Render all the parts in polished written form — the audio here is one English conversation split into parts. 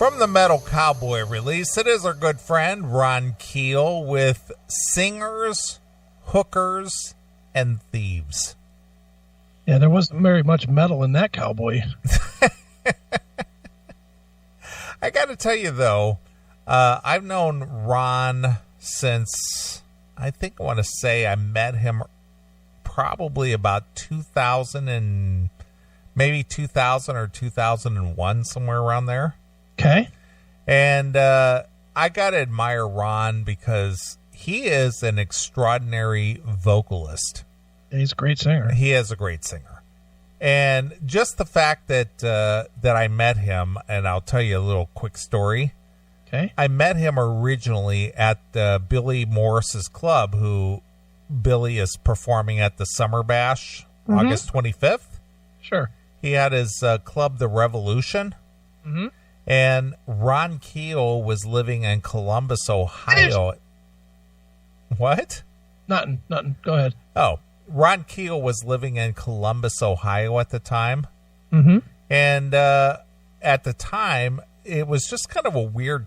From the Metal Cowboy release, it is our good friend Ron Keel with Singers, Hookers, and Thieves. Yeah, there wasn't very much metal in that cowboy. I got to tell you, though, I've known Ron since, I think I want to say I met him probably about 2000 and maybe 2000 or 2001, somewhere around there. Okay. And I got to admire Ron because he is an extraordinary vocalist. He's a great singer. He is a great singer. And just the fact that that I met him, and I'll tell you a little quick story. Okay. I met him originally at Billy Morris's club, who Billy is performing at the Summer Bash, August 25th. Sure. He had his club, The Revolution. Mm-hmm. And Ron Keel was living in Columbus, Ohio. What? Nothing. Go ahead. Oh, Ron Keel was living in Columbus, Ohio at the time. Mm-hmm. And at the time, it was just kind of a weird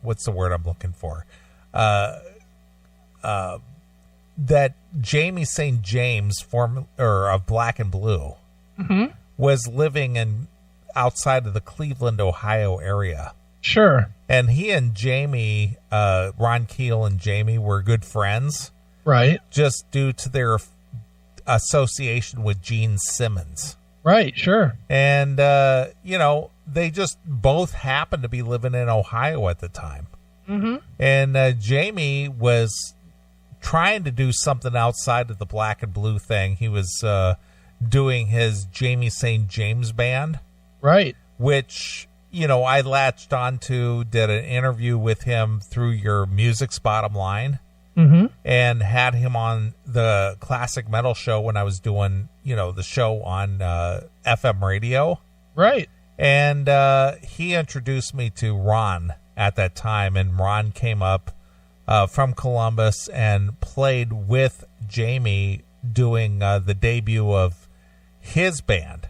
what's the word I'm looking for? That Jamie St. James, of Black and Blue, was living outside of the Cleveland, Ohio area. Sure. And he and Jamie, Ron Keel and Jamie, were good friends. Right. Just due to their association with Gene Simmons. Right, sure. And, they just both happened to be living in Ohio at the time. Mm-hmm. And Jamie was trying to do something outside of the Black and Blue thing. He was doing his Jamie St. James band. Right. Which, I latched onto, did an interview with him through your Music's Bottom Line. Mm-hmm. And had him on the Classic Metal Show when I was doing, the show on FM radio. Right. And he introduced me to Ron at that time. And Ron came up from Columbus and played with Jamie doing the debut of his band.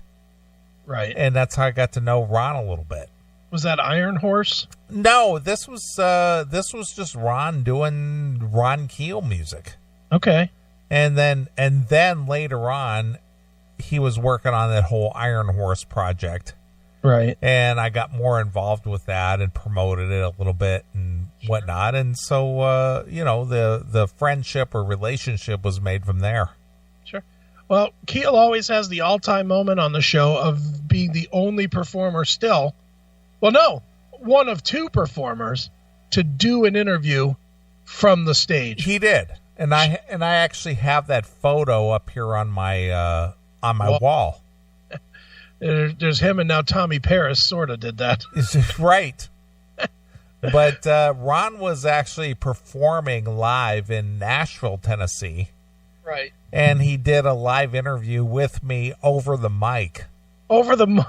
Right. And that's how I got to know Ron a little bit. Was that Iron Horse? No, this was just Ron doing Ron Keel music. Okay. And then later on, he was working on that whole Iron Horse project. Right. And I got more involved with that and promoted it a little bit and whatnot. And so, the friendship or relationship was made from there. Sure. Well, Keel always has the all-time moment on the show of being the only performer still. Well, no, one of two performers to do an interview from the stage. He did. And I actually have that photo up here on my wall. There's him, and now Tommy Paris sort of did that. Right. But Ron was actually performing live in Nashville, Tennessee. Right. And he did a live interview with me over the mic. Over the mic?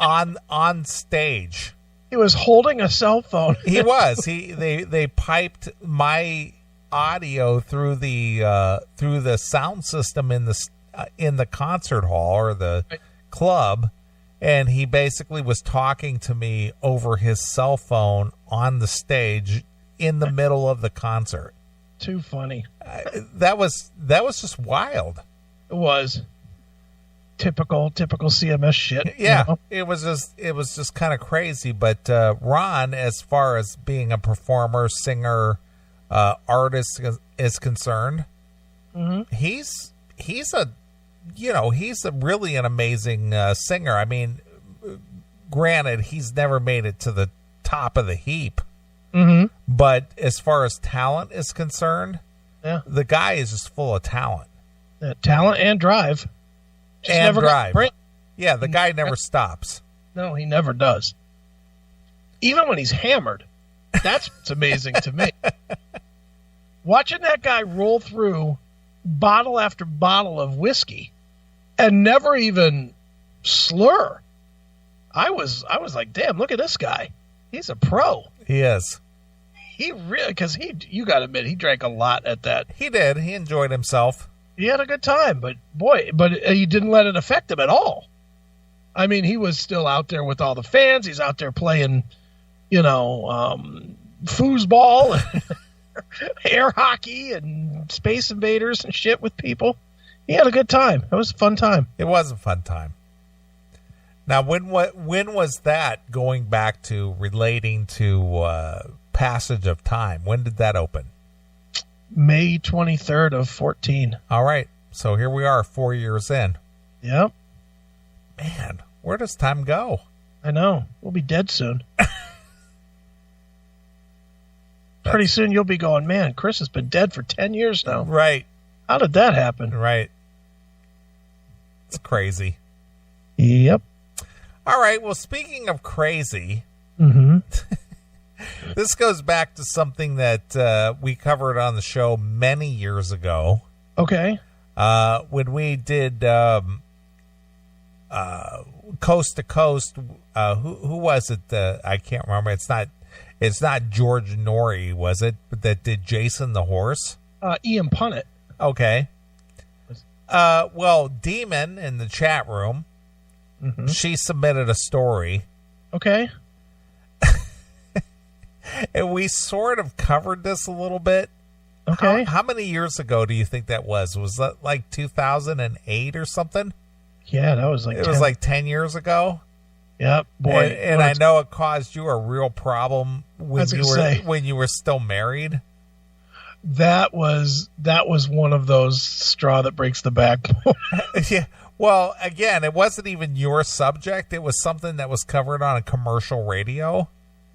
on stage. He was holding a cell phone. He was. They piped my audio through the sound system in the concert hall or the club, and he basically was talking to me over his cell phone on the stage in the middle of the concert. Too funny. That was just wild. It was typical CMS shit. Yeah, it was just kind of crazy. But Ron, as far as being a performer, singer, artist is concerned, he's really an amazing singer. I mean, granted, he's never made it to the top of the heap. Mm-hmm. But as far as talent is concerned, the guy is just full of talent. Talent and drive. Just and drive. Yeah, the guy never stops. No, he never does. Even when he's hammered. That's what's amazing to me. Watching that guy roll through bottle after bottle of whiskey and never even slur. I was like, damn, look at this guy. He's a pro. He is. He really, because you got to admit, he drank a lot at that. He did. He enjoyed himself. He had a good time, but he didn't let it affect him at all. I mean, he was still out there with all the fans. He's out there playing, foosball and air hockey and Space Invaders and shit with people. He had a good time. It was a fun time. It was a fun time. Now, when was that, going back to relating to Passage of Time? When did that open? May 23rd of 14. All right. So here we are 4 years in. Yep. Man, where does time go? I know. We'll be dead soon. Pretty soon you'll be going, man, Chris has been dead for 10 years now. Right. How did that happen? Right. It's crazy. Yep. All right. Well, speaking of crazy, this goes back to something that we covered on the show many years ago. Okay. When we did Coast to Coast, who was it? I can't remember. It's not George Norrie, was it? That did Jason the Horse? Ian Punnett. Okay. Well, Demon in the chat room, she submitted a story. Okay. And we sort of covered this a little bit. Okay. How many years ago do you think that was? Was that like 2008 or something? Yeah, that was like It was like 10 years ago. Yep, boy. And I know it caused you a real problem when you were still married. That was one of those straw that breaks the back. Yeah. Well, again, it wasn't even your subject. It was something that was covered on a commercial radio.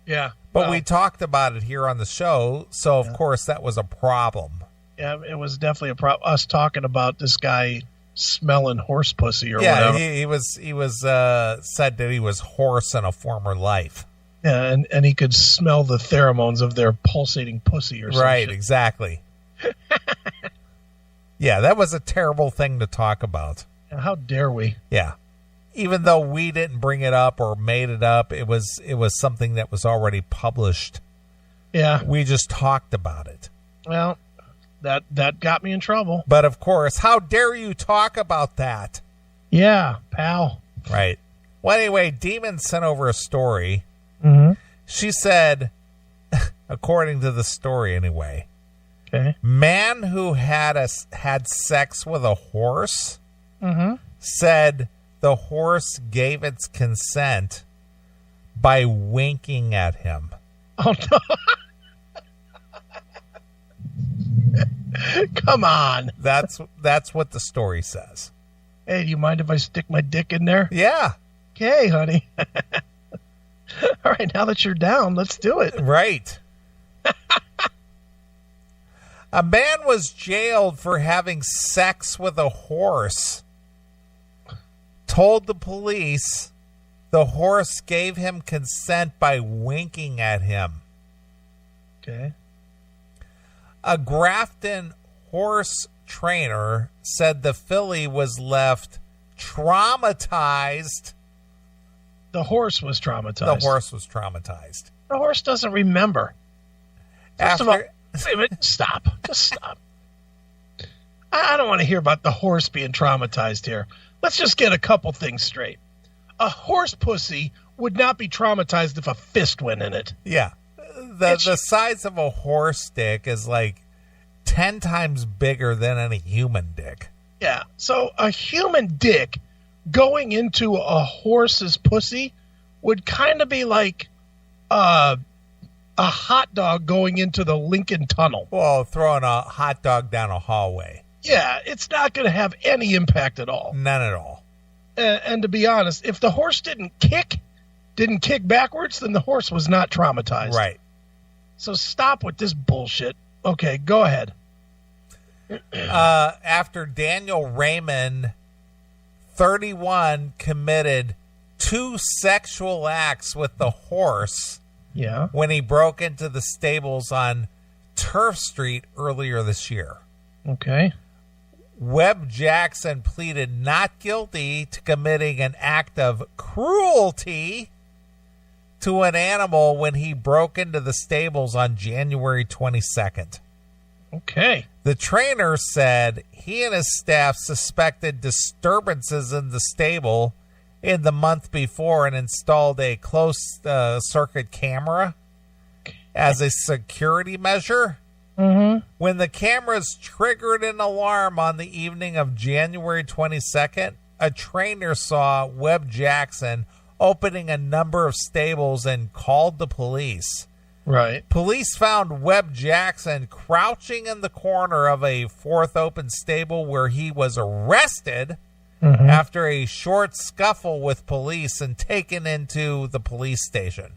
Yeah. But we talked about it here on the show, so of course that was a problem. Yeah, it was definitely a problem. Us talking about this guy smelling horse pussy or whatever. Yeah, he was said that he was horse in a former life. Yeah, and he could smell the pheromones of their pulsating pussy or something. Right, exactly. Yeah, that was a terrible thing to talk about. How dare we? Yeah. Even though we didn't bring it up or made it up, it was something that was already published. Yeah. We just talked about it. Well, that got me in trouble. But of course, how dare you talk about that? Yeah, pal. Right. Well, anyway, Demon sent over a story. She said, according to the story anyway, okay, man who had sex with a horse said the horse gave its consent by winking at him. Oh, no. Come on. That's what the story says. Hey, do you mind if I stick my dick in there? Yeah. Okay, honey. All right, now that you're down, let's do it. Right. A man was jailed for having sex with a horse. Told the police the horse gave him consent by winking at him. Okay. A Grafton horse trainer said the filly was left traumatized. The horse was traumatized. The horse was traumatized. The horse doesn't remember. First of all, wait a minute, stop. Just stop. I don't want to hear about the horse being traumatized here. Let's just get a couple things straight. A horse pussy would not be traumatized if a fist went in it. Yeah. The size of a horse dick is like 10 times bigger than any human dick. Yeah. So a human dick going into a horse's pussy would kind of be like a hot dog going into the Lincoln Tunnel. Well, throwing a hot dog down a hallway. Yeah, it's not going to have any impact at all. None at all. And to be honest, if the horse didn't kick backwards, then the horse was not traumatized. Right. So stop with this bullshit. Okay, go ahead. After Daniel Raymond, 31, committed 2 sexual acts with the horse when he broke into the stables on Turf Street earlier this year. Okay. Webb Jackson pleaded not guilty to committing an act of cruelty to an animal when he broke into the stables on January 22nd. Okay. The trainer said he and his staff suspected disturbances in the stable in the month before and installed a closed circuit camera as a security measure. Mm-hmm. When the cameras triggered an alarm on the evening of January 22nd, a trainer saw Webb Jackson opening a number of stables and called the police. Right. Police found Webb Jackson crouching in the corner of a fourth open stable where he was arrested after a short scuffle with police and taken into the police station.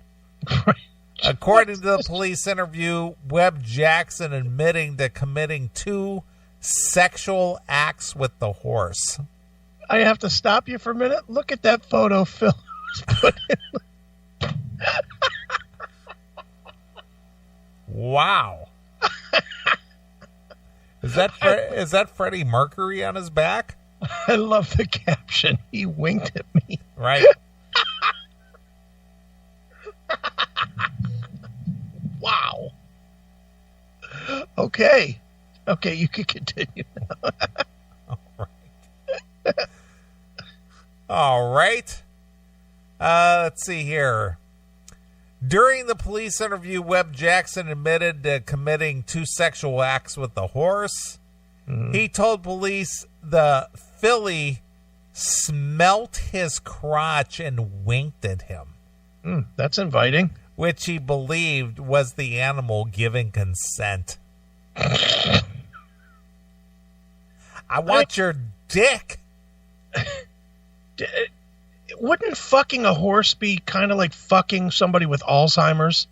According to the police interview, Webb Jackson admitting to committing 2 sexual acts with the horse. I have to stop you for a minute. Look at that photo Phil put in. Wow. Is that Freddie Mercury on his back? I love the caption. He winked at me. Right. Wow. Okay, you can continue now. All right. Let's see here. During the police interview, Webb Jackson admitted to committing 2 sexual acts with the horse. He told police the filly smelt his crotch and winked at him. That's inviting. Which he believed was the animal giving consent. I want your dick. Wouldn't fucking a horse be kind of like fucking somebody with Alzheimer's?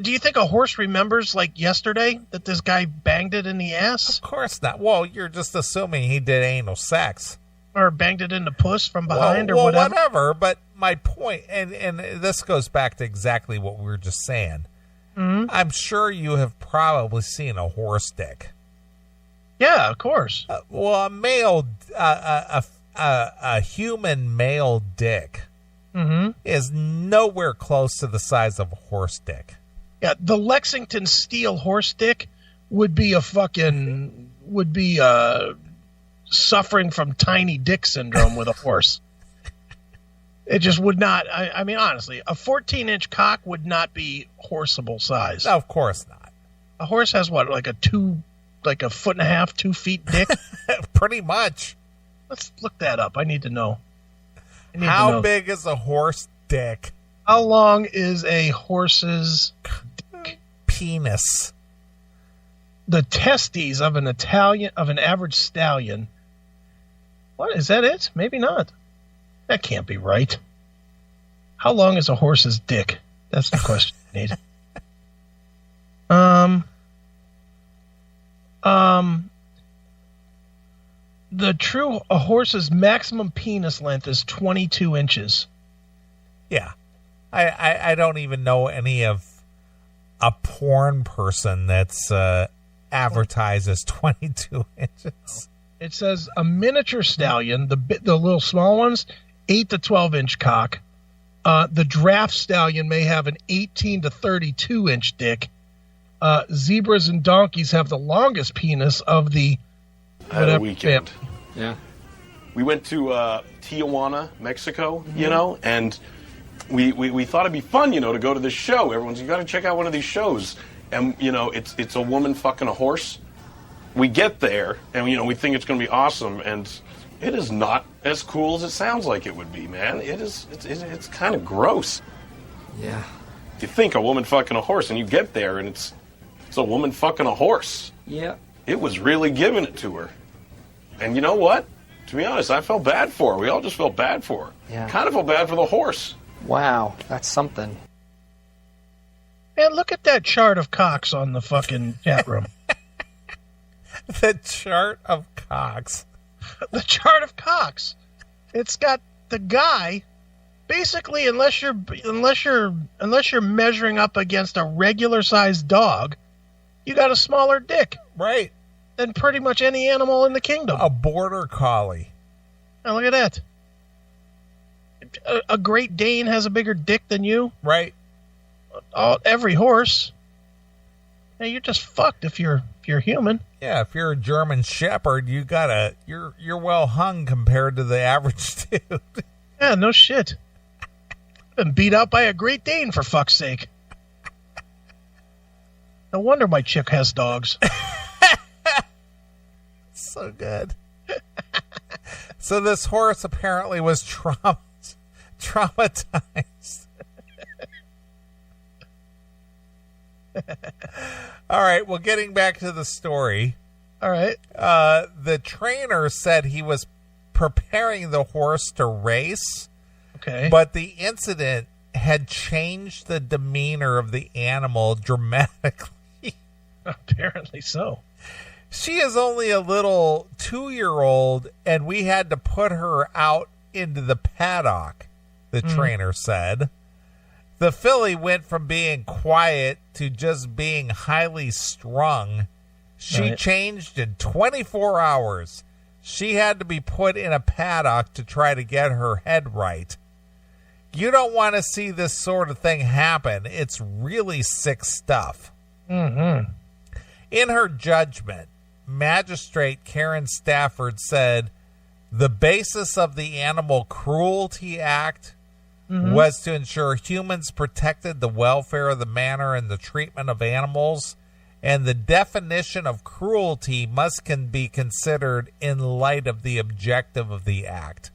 Do you think a horse remembers, like yesterday, that this guy banged it in the ass? Of course not. Well, you're just assuming he did anal sex. Or banged it in the puss from behind or whatever? Whatever, but my point, and this goes back to exactly what we were just saying. I'm sure you have probably seen a horse dick. Yeah, of course. Well, a human male dick is nowhere close to the size of a horse dick. Yeah, the Lexington Steel horse dick would be suffering from tiny dick syndrome with a horse. It just would not. I mean, honestly, a 14-inch cock would not be horseable size. No, of course not. A horse has what, like a 1.5 feet, 2 feet dick? Pretty much. Let's look that up. I need to know. How big is a horse dick? How long is a horse's dick? Penis. The testes of an average stallion. What, is that it? Maybe not. That can't be right. How long is a horse's dick? That's the question I need. A horse's maximum penis length is 22 inches. Yeah. I don't even know any of a porn person that's advertises 22 inches. It says a miniature stallion, the little small ones, 8 to 12 inch cock. The draft stallion may have an 18 to 32 inch dick. Zebras and donkeys have the longest penis of the weekend. Yeah. We went to Tijuana, Mexico, and we thought it'd be fun, to go to this show. Everyone's, you got to check out one of these shows. And, it's a woman fucking a horse. We get there, and, we think it's going to be awesome, and it is not as cool as it sounds like it would be, man. It's kind of gross. Yeah. You think a woman fucking a horse, and you get there, and it's a woman fucking a horse. Yeah. It was really giving it to her. And you know what? To be honest, I felt bad for her. We all just felt bad for her. Yeah. Kind of felt bad for the horse. Wow, that's something. Man, look at that chart of cocks on the fucking chat room. The chart of cocks. The chart of cocks. It's got the guy. Basically, unless you're measuring up against a regular sized dog, you got a smaller dick. Right. Than pretty much any animal in the kingdom. A border collie. Now look at that. A Great Dane has a bigger dick than you. Right. Every horse. Hey, you're just fucked if you're human. Yeah, if you're a German Shepherd, you're well hung compared to the average dude. Yeah, no shit. Been beat out by a Great Dane, for fuck's sake. No wonder my chick has dogs. So good. So this horse apparently was traumatized. All right, well, getting back to the story. All right. The trainer said he was preparing the horse to race. Okay. But the incident had changed the demeanor of the animal dramatically. Apparently so. She is only a little 2-year-old, and we had to put her out into the paddock, the trainer said. The filly went from being quiet to just being highly strung. She changed in 24 hours. She had to be put in a paddock to try to get her head right. You don't want to see this sort of thing happen. It's really sick stuff. Mm-hmm. In her judgment, Magistrate Karen Stafford said the basis of the Animal Cruelty Act was to ensure humans protected the welfare of the manner and the treatment of animals, and the definition of cruelty must be considered in light of the objective of the act.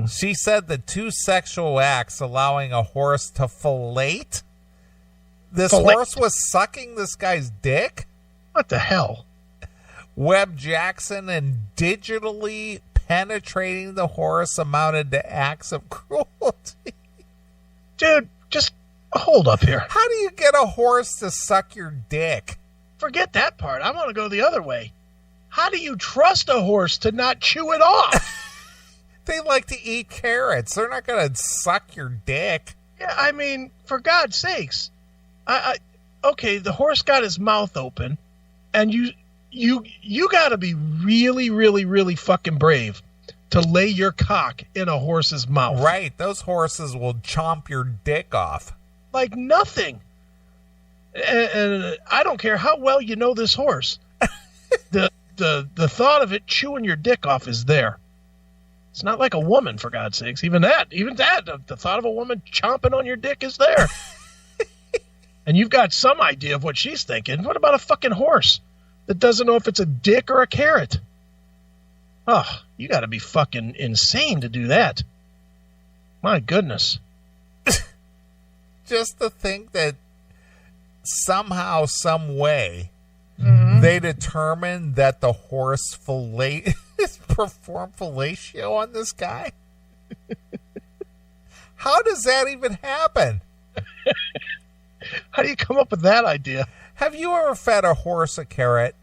She said the 2 sexual acts allowing a horse to fellate. This horse was sucking this guy's dick? What the hell? Webb Jackson and digitally penetrating the horse amounted to acts of cruelty. Dude, just hold up here. How do you get a horse to suck your dick? Forget that part. I want to go the other way. How do you trust a horse to not chew it off? They like to eat carrots. They're not going to suck your dick. Yeah, I mean, for God's sakes. Okay, the horse got his mouth open, and you got to be really, really, really fucking brave to lay your cock in a horse's mouth. Right. Those horses will chomp your dick off. Like nothing. And I don't care how well you know this horse. The thought of it chewing your dick off is there. It's not like a woman, for God's sakes. Even that, the thought of a woman chomping on your dick is there. And you've got some idea of what she's thinking. What about a fucking horse that doesn't know if it's a dick or a carrot? Oh, you got to be fucking insane to do that. My goodness. Just to think that somehow, some way, they determined that the horse performed fellatio on this guy. How does that even happen? How do you come up with that idea? Have you ever fed a horse a carrot?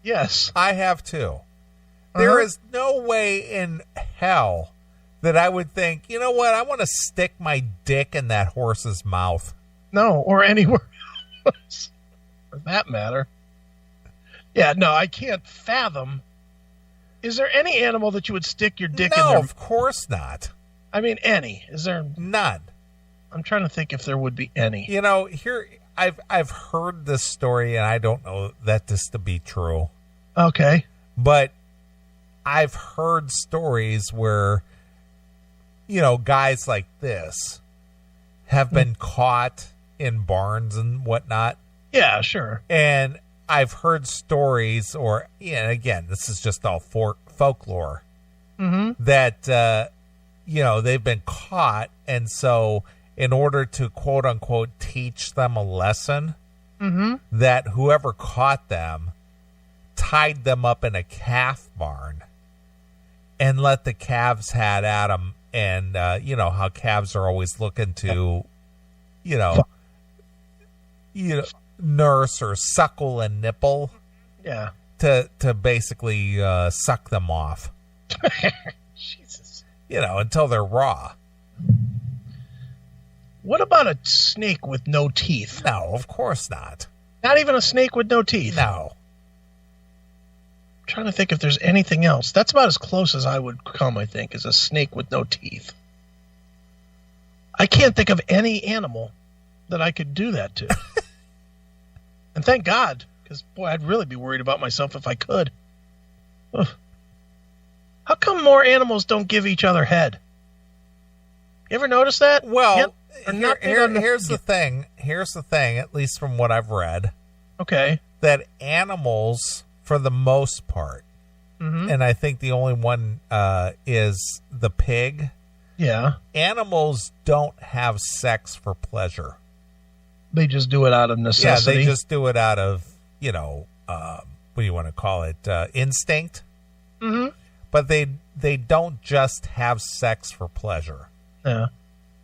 Yes. I have too. There is no way in hell that I would think, you know what, I want to stick my dick in that horse's mouth. No, or anywhere else, for that matter. Yeah, no, I can't fathom. Is there any animal that you would stick your dick in there? No, of course not. I mean, any. Is there? None. I'm trying to think if there would be any. You know, here, I've heard this story, and I don't know that this to be true. Okay. But I've heard stories where, you know, guys like this have been caught in barns and whatnot. Yeah, sure. And I've heard stories, or, yeah, again, this is just all folklore, that, you know, they've been caught, and so in order to, quote-unquote, teach them a lesson, that whoever caught them tied them up in a calf barn and let the calves had at them, and, you know, how calves are always looking to, you know, nurse or suckle a nipple, to basically suck them off. Jesus. You know, until they're raw. What about a snake with no teeth? No, of course not. Not even a snake with no teeth? No. I'm trying to think if there's anything else. That's about as close as I would come, I think, is a snake with no teeth. I can't think of any animal that I could do that to. And thank God, because, boy, I'd really be worried about myself if I could. Ugh. How come more animals don't give each other head? You ever notice that? Well, Yep. here's the thing. Here's the thing, at least from what I've read. Okay. That animals, for the most part, and I think the only one is the pig. Yeah. Animals don't have sex for pleasure. They just do it out of necessity. Yeah, they just do it out of, what do you want to call it? Instinct. Mm-hmm. But they don't just have sex for pleasure. Yeah.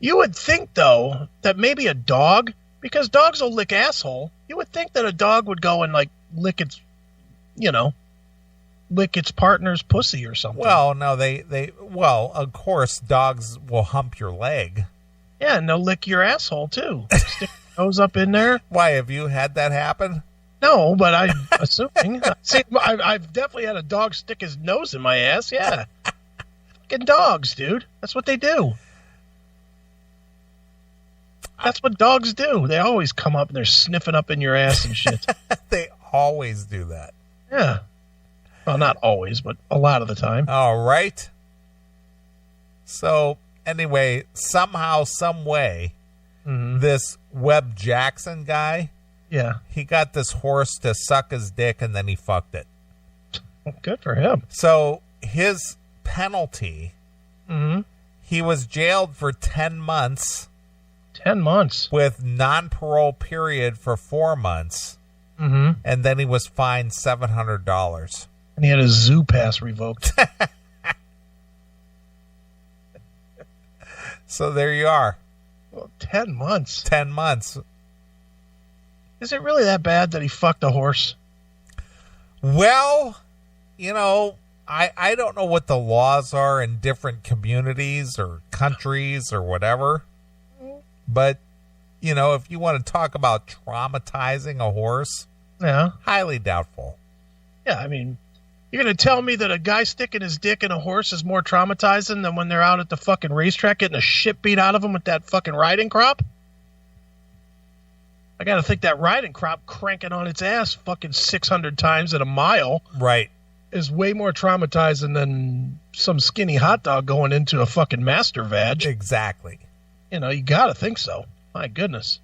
You would think, though, that maybe a dog, because dogs will lick asshole, you would think that a dog would go and, like, lick its partner's pussy or something. Well, no, well, of course, dogs will hump your leg. Yeah, and they'll lick your asshole, too. Stick your nose up in there. Why, have you had that happen? No, but I'm assuming. See, I've definitely had a dog stick his nose in my ass, yeah. Fucking dogs, dude. That's what they do. That's what dogs do. They always come up and they're sniffing up in your ass and shit. They always do that. Yeah. Well, not always, but a lot of the time. All right. So, anyway, somehow, some way, this Webb Jackson guy, yeah, he got this horse to suck his dick and then he fucked it. Good for him. So, his penalty, he was jailed for 10 months. 10 months. With non-parole period for 4 months. And then he was fined $700. And he had his zoo pass revoked. So there you are. Well, 10 months. 10 months. Is it really that bad that he fucked a horse? Well, I don't know what the laws are in different communities or countries or whatever. But, if you want to talk about traumatizing a horse, yeah, highly doubtful. Yeah, I mean, you're going to tell me that a guy sticking his dick in a horse is more traumatizing than when they're out at the fucking racetrack getting the shit beat out of them with that fucking riding crop? I got to think that riding crop cranking on its ass fucking 600 times in a mile. Right. Is way more traumatizing than some skinny hot dog going into a fucking master vag. Exactly. You got to think so. My goodness.